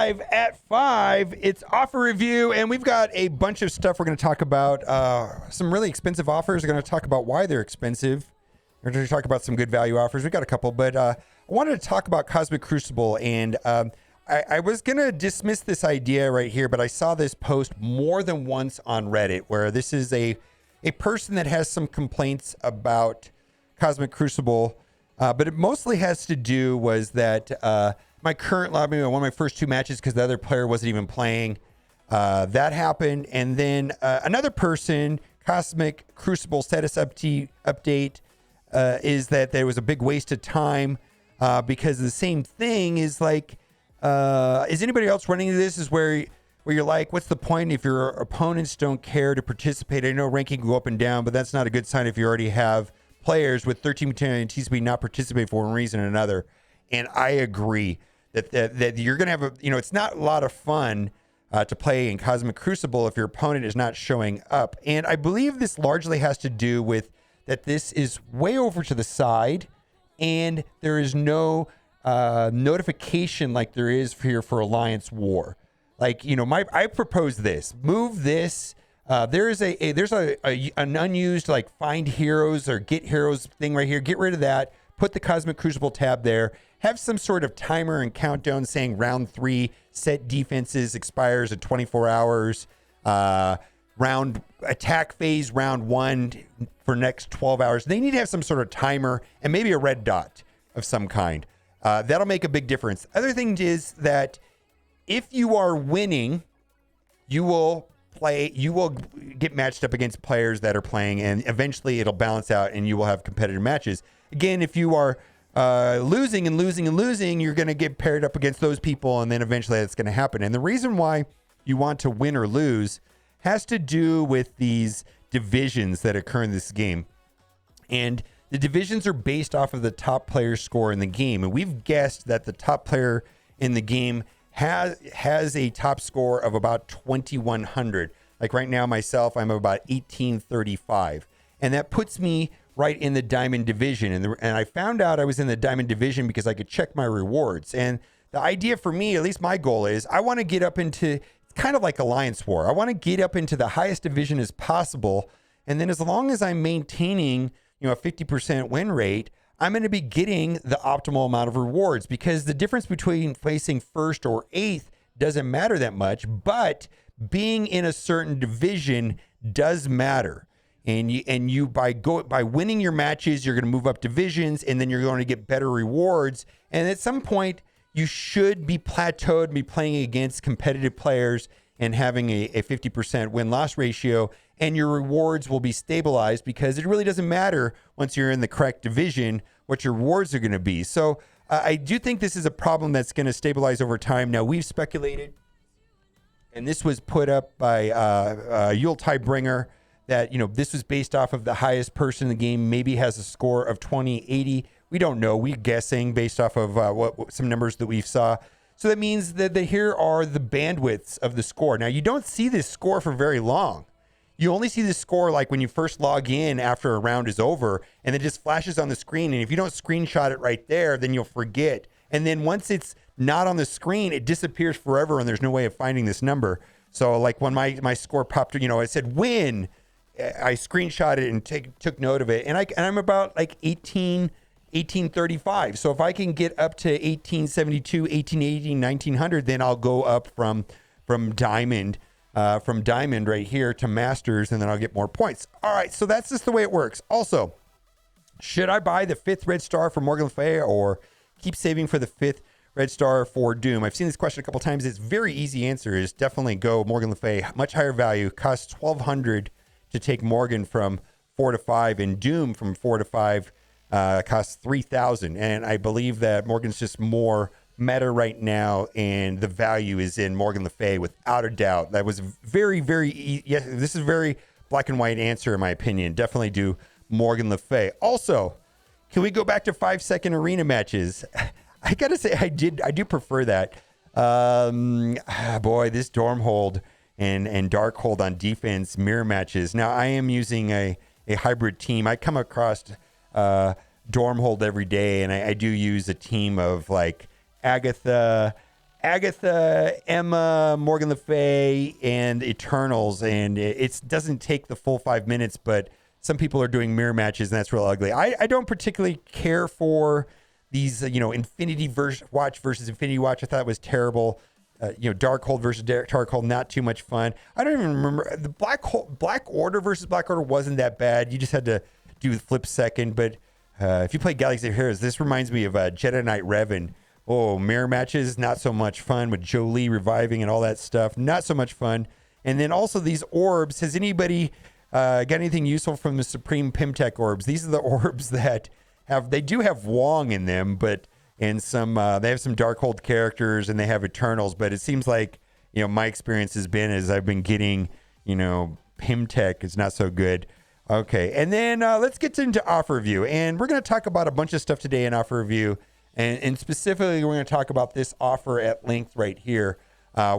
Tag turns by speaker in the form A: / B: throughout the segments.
A: Live at 5. It's offer review, and we've got a bunch of stuff we're going to talk about. Some really expensive offers. We're going to talk about why they're expensive. We're going to talk about some good value offers. We've got a couple, but I wanted to talk about Cosmic Crucible, and I was going to dismiss this idea right here, but I saw this post more than once on Reddit, where this is a person that has some complaints about Cosmic Crucible, but it mostly has to do was that my current lobby, one of my first two matches, because the other player wasn't even playing, that happened. And then another person, Cosmic Crucible status update, is that there was a big waste of time because the same thing is like, is anybody else running into this? Is where you're like, what's the point if your opponents don't care to participate? I know ranking can go up and down, but that's not a good sign if you already have players with 13 and TCP not participate for one reason or another. And I agree that you're going to have it's not a lot of fun to play in Cosmic Crucible if your opponent is not showing up. And I believe this largely has to do with that this is way over to the side and there is no notification like there is here for Alliance War. Like, I propose this, move this. There's an unused like find heroes or get heroes thing right here. Get rid of that. Put the Cosmic Crucible tab there. Have some sort of timer and countdown saying round 3 set defenses expires in 24 hours. Round attack phase round 1 for next 12 hours. They need to have some sort of timer and maybe a red dot of some kind. That'll make a big difference. Other thing is that if you are winning, you will get matched up against players that are playing, and eventually it'll balance out and you will have competitive matches. Again, if you are losing, you're going to get paired up against those people, and then eventually that's going to happen. And the reason why you want to win or lose has to do with these divisions that occur in this game. And the divisions are based off of the top player's score in the game. And we've guessed that the top player in the game has a top score of about 2,100. Like right now, myself, I'm about 1835. And that puts me right in the Diamond Division. And I found out I was in the Diamond Division because I could check my rewards. And the idea for me, at least my goal is, I want to get up into, it's kind of like Alliance War. I want to get up into the highest division as possible. And then as long as I'm maintaining, a 50% win rate, I'm going to be getting the optimal amount of rewards, because the difference between placing first or eighth doesn't matter that much, but being in a certain division does matter. And you by winning your matches, you're going to move up divisions, and then you're going to get better rewards. And at some point, you should be plateaued, be playing against competitive players and having a 50% win-loss ratio, and your rewards will be stabilized, because it really doesn't matter once you're in the correct division what your rewards are going to be. So I do think this is a problem that's going to stabilize over time. Now, we've speculated, and this was put up by Yuletide Bringer, that this was based off of the highest person in the game, maybe has a score of 2080. We don't know. We're guessing based off of what some numbers that we saw. So that means that here are the bandwidths of the score. Now, you don't see this score for very long. You only see this score like when you first log in after a round is over, and it just flashes on the screen. And if you don't screenshot it right there, then you'll forget. And then once it's not on the screen, it disappears forever, and there's no way of finding this number. So like when my score popped, it said win. I screenshot it and took note of it. And I'm about like 1835. So if I can get up to 1872, 1880, 1900, then I'll go up from diamond right here to masters, and then I'll get more points. All right, so that's just the way it works. Also, should I buy the 5th red star for Morgan Le Fay, or keep saving for the 5th red star for Doom? I've seen this question a couple times. It's very easy answer is definitely go Morgan Le Fay. Much higher value, costs 1,200 to take Morgan from 4 to 5, and Doom from 4 to 5 costs 3,000. And I believe that Morgan's just more meta right now, and the value is in Morgan Le Fay without a doubt. That was very, very this is a very black and white answer in my opinion. Definitely do Morgan Le Fay. Also, can we go back to 5-second arena matches? I gotta say, I do prefer that. Boy, this Dormhold and Darkhold on defense mirror matches. Now, I am using a hybrid team. I come across Dormhold every day, and I do use a team of like Agatha, Agatha, Emma, Morgan Le Fay, and Eternals, and it doesn't take the full 5 minutes, but some people are doing mirror matches, and that's real ugly. I don't particularly care for these, Infinity Watch versus Infinity Watch. I thought it was terrible. Darkhold versus Darkhold, not too much fun. I don't even remember. The Black Order versus Black Order wasn't that bad. You just had to do the flip second, but if you play Galaxy of Heroes, this reminds me of Jedi Knight Revan. Oh, mirror matches, not so much fun with Jolie reviving and all that stuff. Not so much fun. And then also these orbs. Has anybody got anything useful from the Supreme Pimtech orbs? These are the orbs that they do have Wong in them, but and some they have some Darkhold characters and they have Eternals. But it seems like my experience has been as I've been getting Pimtech is not so good. Okay, and then let's get into offer review, and we're going to talk about a bunch of stuff today in offer review. And specifically, we're going to talk about this offer at length right here,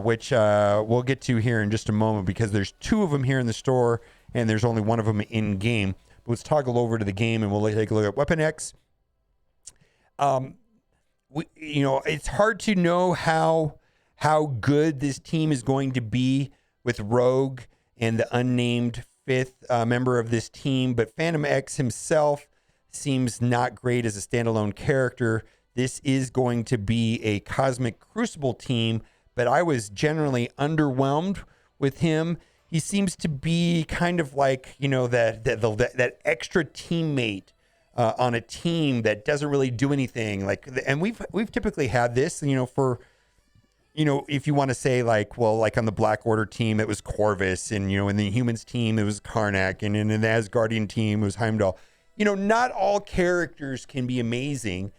A: which we'll get to here in just a moment because there's 2 of them here in the store and there's only 1 of them in game. But let's toggle over to the game and we'll take a look at Weapon X. It's hard to know how good this team is going to be with Rogue and the unnamed 5th member of this team, but Phantom X himself seems not great as a standalone character. This is going to be a Cosmic Crucible team, but I was generally underwhelmed with him. He seems to be kind of like, that extra teammate on a team that doesn't really do anything. And we've typically had this, if you want to say like on the Black Order team, it was Corvus, and, in the Humans team, it was Karnak, and in the Asgardian team, it was Heimdall. Not all characters can be amazing.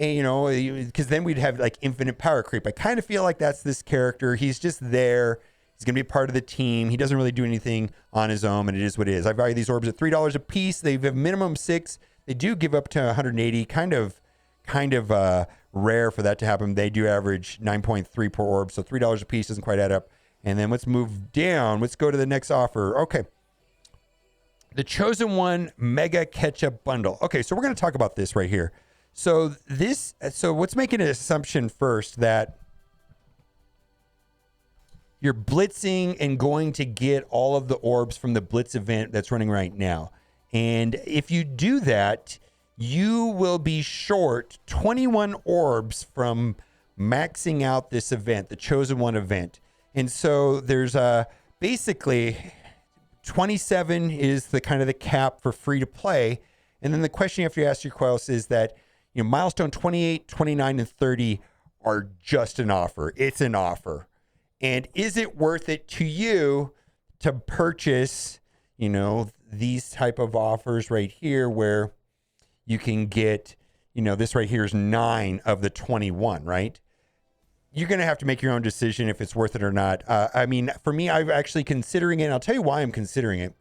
A: And, because then we'd have like infinite power creep. I kind of feel like that's this character. He's just there. He's going to be part of the team. He doesn't really do anything on his own, and it is what it is. I value these orbs at $3 a piece. They have minimum 6. They do give up to 180. Kind of rare for that to happen. They do average 9.3 per orb, so $3 a piece doesn't quite add up. And then let's move down. Let's go to the next offer. Okay. The Chosen One Mega Ketchup Bundle. Okay, so we're going to talk about this right here. So let's make an assumption first that you're blitzing and going to get all of the orbs from the Blitz event that's running right now. And if you do that, you will be short 21 orbs from maxing out this event, the Chosen One event. And so there's basically 27 is the kind of the cap for free to play. And then the question you have to ask yourself is that, milestone 28, 29, and 30 are just an offer. It's an offer. And is it worth it to you to purchase, these type of offers right here where you can get, this right here is 9 of the 21, right? You're going to have to make your own decision if it's worth it or not. For me, I'm actually considering it. And I'll tell you why I'm considering it.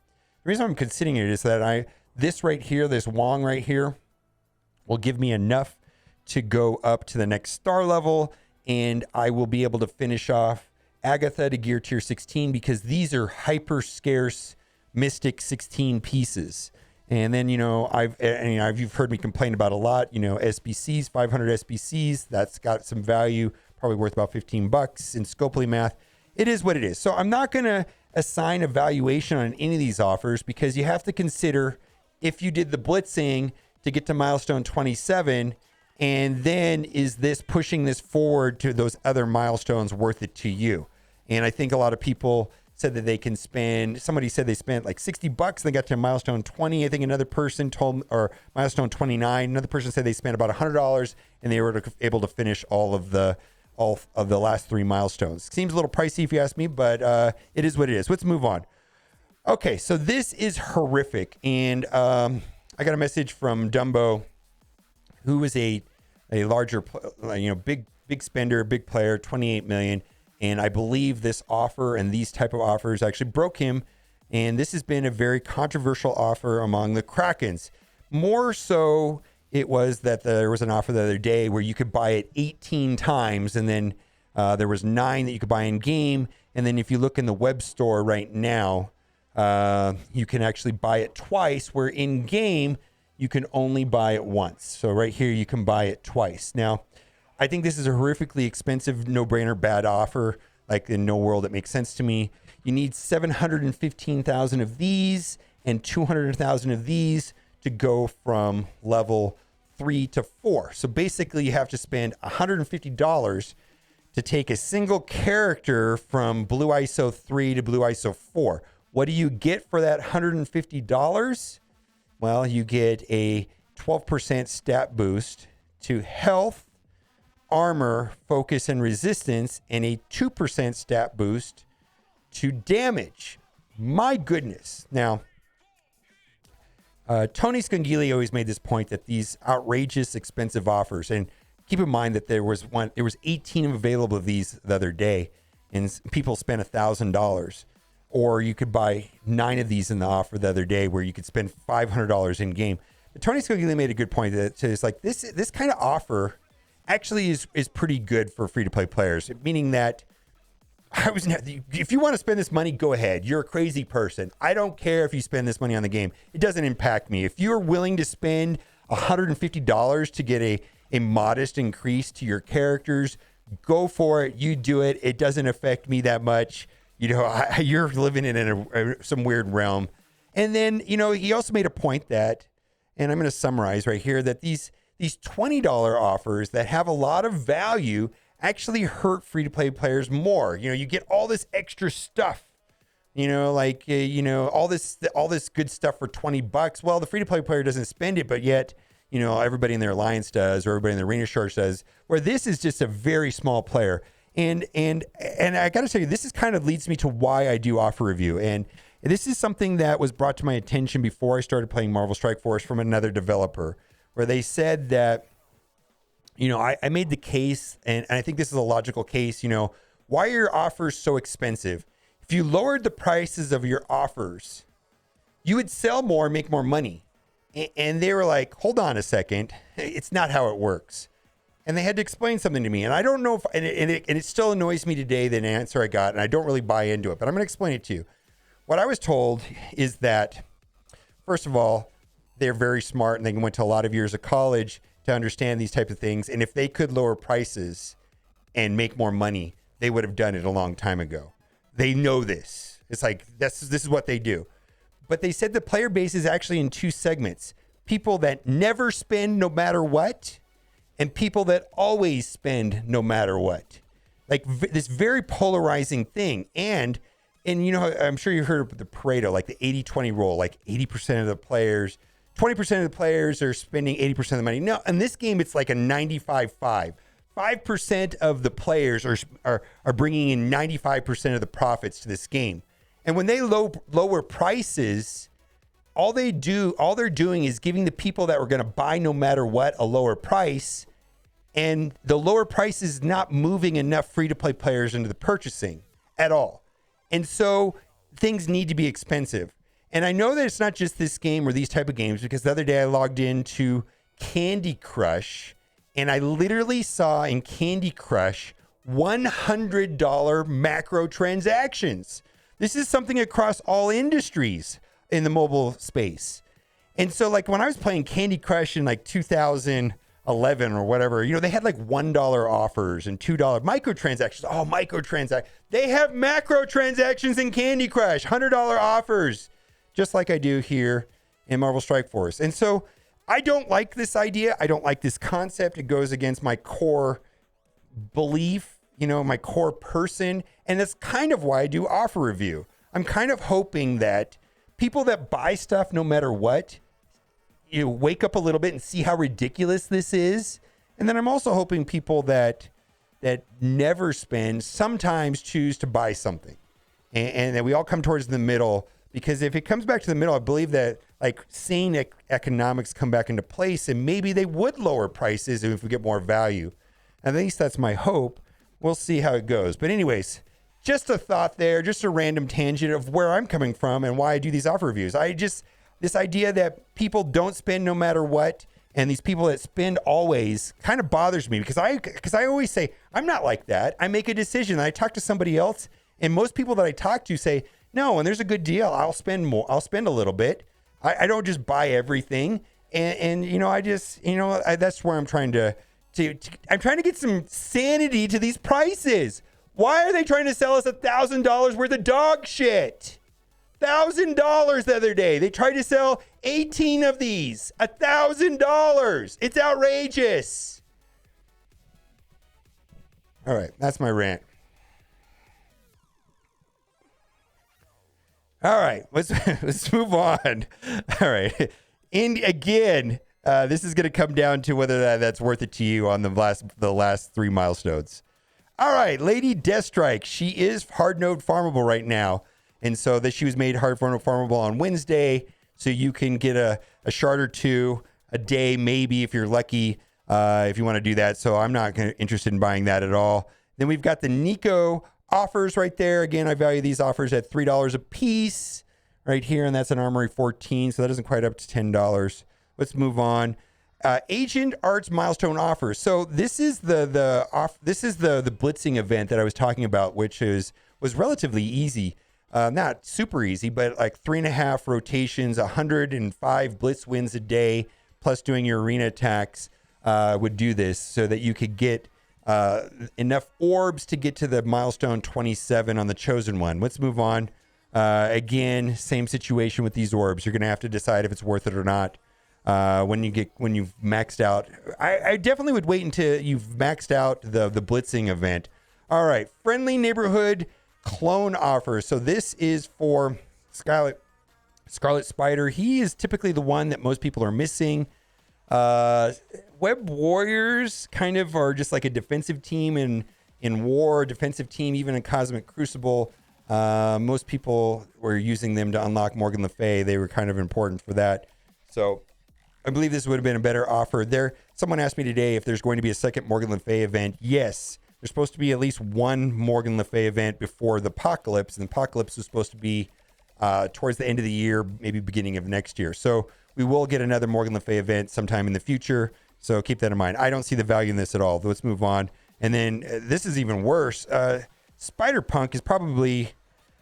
A: The reason I'm considering it is that this right here, this Wong right here, will give me enough to go up to the next star level, and I will be able to finish off Agatha to gear tier 16 because these are hyper scarce Mystic 16 pieces. And then, you've heard me complain about a lot, SBCs, 500 SBCs, that's got some value, probably worth about $15 in Scopely math. It is what it is. So I'm not going to assign a valuation on any of these offers because you have to consider if you did the blitzing to get to milestone 27, and then is this pushing this forward to those other milestones worth it to you? And I think a lot of people said that they can spend, somebody said they spent like $60, they got to milestone 20. I think another person told, or milestone 29, another person said they spent about $100 and they were able to finish all of the last 3 milestones. Seems a little pricey if you ask me, but it is what it is. Let's move on. Okay, so this is horrific. And I got a message from Dumbo, who is a larger, big spender, big player, 28 million. And I believe this offer and these type of offers actually broke him. And this has been a very controversial offer among the Krakens. More so, it was that there was an offer the other day where you could buy it 18 times. And then there was 9 that you could buy in game. And then if you look in the web store right now, you can actually buy it twice, where in game, you can only buy it once. So right here, you can buy it twice. Now, I think this is a horrifically expensive, no-brainer, bad offer. Like in no world it makes sense to me. You need 715,000 of these and 200,000 of these to go from level 3 to 4. So basically you have to spend $150 to take a single character from Blue ISO 3 to Blue ISO 4. What do you get for that $150? Well, you get a 12% stat boost to health, armor, focus, and resistance, and a 2% stat boost to damage. My goodness. Now, Tony Scungili always made this point that these outrageous expensive offers, and keep in mind that there was 18 available of these the other day, and people spent $1,000. Or you could buy 9 of these in the offer the other day where you could spend $500 in game. But Tony Scungili made a good point that it's like this kind of offer actually is pretty good for free-to-play players, meaning that if you want to spend this money, go ahead. You're a crazy person. I don't care if you spend this money on the game. It doesn't impact me. If you're willing to spend $150 to get a modest increase to your characters, go for it. You do it. It doesn't affect me that much. You know, you're living in some weird realm. And then, you know, he also made a point that, and I'm going to summarize right here, that these $20 offers that have a lot of value actually hurt free-to-play players more. You know, you get all this extra stuff, you know, like, all this good stuff for $20. Well, the free-to-play player doesn't spend it, but yet, you know, everybody in their alliance does, or everybody in the arena sharks does, where this is just a very small player. And I got to tell you, this is kind of leads me to why I do offer review. And this is something that was brought to my attention before I started playing Marvel Strike Force from another developer, where they said that, you know, I made the case, and I think this is a logical case, you know, why are your offers so expensive? If you lowered the prices of your offers, you would sell more and make more money. And they were like, hold on a second. It's not how it works. And they had to explain something to me. And I don't know if, and it still annoys me today, the answer I got, and I don't really buy into it, but I'm going to explain it to you. What I was told is that, first of all, they're very smart and they went to a lot of years of college to understand these types of things. And if they could lower prices and make more money, they would have done it a long time ago. They know this. It's like, this is what they do. But they said the player base is actually in 2 segments. People that never spend no matter what, and people that always spend no matter what. Like this very polarizing thing. And you know, I'm sure you heard of the Pareto, like the 80-20 rule, like 80% of the players, 20% of the players are spending 80% of the money. No, in this game, it's like a 95-5. 5% of the players are bringing in 95% of the profits to this game. And when they lower prices, all they're doing is giving the people that were going to buy no matter what a lower price. And the lower price is not moving enough free-to-play players into the purchasing at all. And so things need to be expensive. And I know that it's not just this game or these type of games, because the other day I logged into Candy Crush and I literally saw in Candy Crush $100 macro transactions. This is something across all industries in the mobile space. And so like when I was playing Candy Crush in like 2011 or whatever, you know, they had like $1 offers and $2 microtransactions. Oh, microtransactions. They have macro transactions in Candy Crush, $100 offers, just like I do here in Marvel Strike Force. And so I don't like this idea. I don't like this concept. It goes against my core belief, you know, my core person. And that's kind of why I do offer review. I'm kind of hoping that people that buy stuff no matter what, you wake up a little bit and see how ridiculous this is. And then I'm also hoping people that never spend sometimes choose to buy something, and that we all come towards the middle, because if it comes back to the middle, I believe that like sane economics come back into place, and maybe they would lower prices if we get more value. At least that's my hope. We'll see how it goes. But anyways, just a thought there, just a random tangent of where I'm coming from and why I do these offer reviews. This idea that people don't spend no matter what, and these people that spend always kind of bothers me, because I always say, I'm not like that. I make a decision. I talk to somebody else, and most people that I talk to say, no, when there's a good deal, I'll spend more. I'll spend a little bit. I don't just buy everything. And you know, that's where I'm trying to I'm trying to get some sanity to these prices. Why are they trying to sell us $1,000 worth of dog shit? $1,000 the other day. They tried to sell 18 of these. $1,000. It's outrageous. All right, that's my rant. All right, let's move on. All right, and again, this is going to come down to whether that's worth it to you on the last 3 milestones. All right, Lady Deathstrike. She is hard node farmable right now, and so that she was made hard node farmable on Wednesday, so you can get a shard or 2 a day, maybe if you're lucky, if you want to do that. So I'm not interested in buying that at all. Then we've got the Nico offers right there. Again, I value these offers at $3 a piece right here, and that's an Armory 14, so that isn't quite up to $10. Let's move on. Agent Arts milestone offers. So this is the blitzing event that I was talking about, which was relatively easy. Not super easy, but like 3.5 rotations, 105 blitz wins a day, plus doing your arena attacks would do this so that you could get enough orbs to get to the milestone 27 on the chosen one. Let's move on. Again, same situation with these orbs. You're going to have to decide if it's worth it or not when you've maxed out. I definitely would wait until you've maxed out the blitzing event. All right, friendly neighborhood clone offer. So this is for Scarlet Spider. He is typically the one that most people are missing. Web Warriors kind of are just like a defensive team in War, defensive team even in Cosmic Crucible. Most people were using them to unlock Morgan Le Fay. They were kind of important for that. So I believe this would have been a better offer. Someone asked me today if there's going to be a second Morgan Le Fay event. Yes, there's supposed to be at least one Morgan Le Fay event before the Apocalypse, and the Apocalypse is supposed to be towards the end of the year, maybe beginning of next year. So we will get another Morgan Le Fay event sometime in the future. So keep that in mind. I don't see the value in this at all. Let's move on. And then this is even worse. Spider-Punk is probably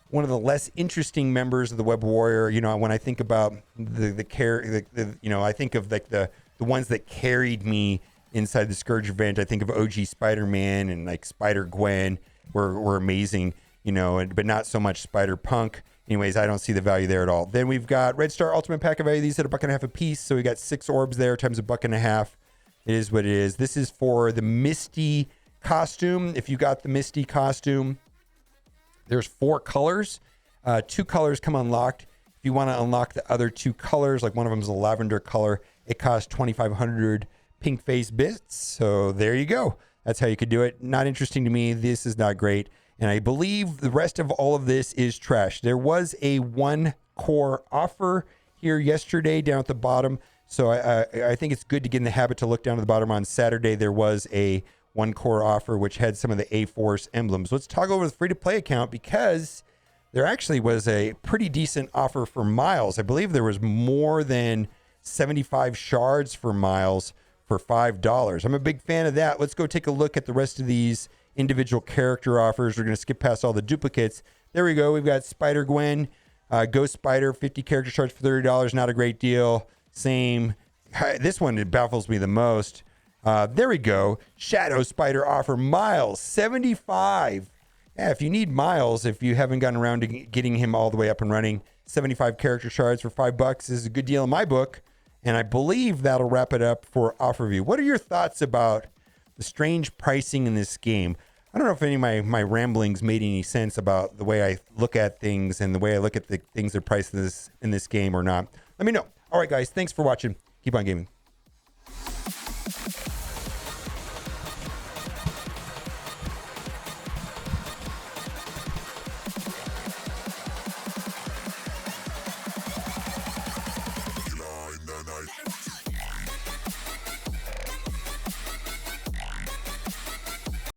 A: one of the less interesting members of the Web Warrior. You know, when I think about I think of like the ones that carried me inside the Scourge event. I think of OG Spider-Man and like Spider-Gwen were amazing, but not so much Spider-Punk. Anyways, I don't see the value there at all. Then we've got Red Star Ultimate Pack. I value these at $1.50 a piece. So we got 6 orbs there times $1.50. It is what it is. This is for the Misty costume. If you got the Misty costume, there's 4 colors. 2 colors come unlocked. If you want to unlock the other 2 colors, like one of them is a lavender color, it costs 2,500 pink face bits. So there you go. That's how you could do it. Not interesting to me. This is not great. And I believe the rest of all of this is trash. There was a 1 core offer here yesterday down at the bottom. So I think it's good to get in the habit to look down at the bottom. On Saturday, there was a 1 core offer, which had some of the A-Force emblems. Let's toggle over the free-to-play account because there actually was a pretty decent offer for Miles. I believe there was more than 75 shards for Miles for $5. I'm a big fan of that. Let's go take a look at the rest of these individual character offers. We're going to skip past all the duplicates. There we go. We've got Spider-Gwen, Ghost Spider, 50 character shards for $30. Not a great deal. Same. This one, it baffles me the most. There we go. Shadow Spider offer Miles, 75. Yeah, if you need Miles, if you haven't gotten around to getting him all the way up and running, 75 character shards for $5 is a good deal in my book. And I believe that'll wrap it up for offer review. What are your thoughts about the strange pricing in this game? I don't know if any of my ramblings made any sense about the way I look at things and the way I look at the things that are priced in this game or not. Let me know. All right, guys. Thanks for watching. Keep on gaming.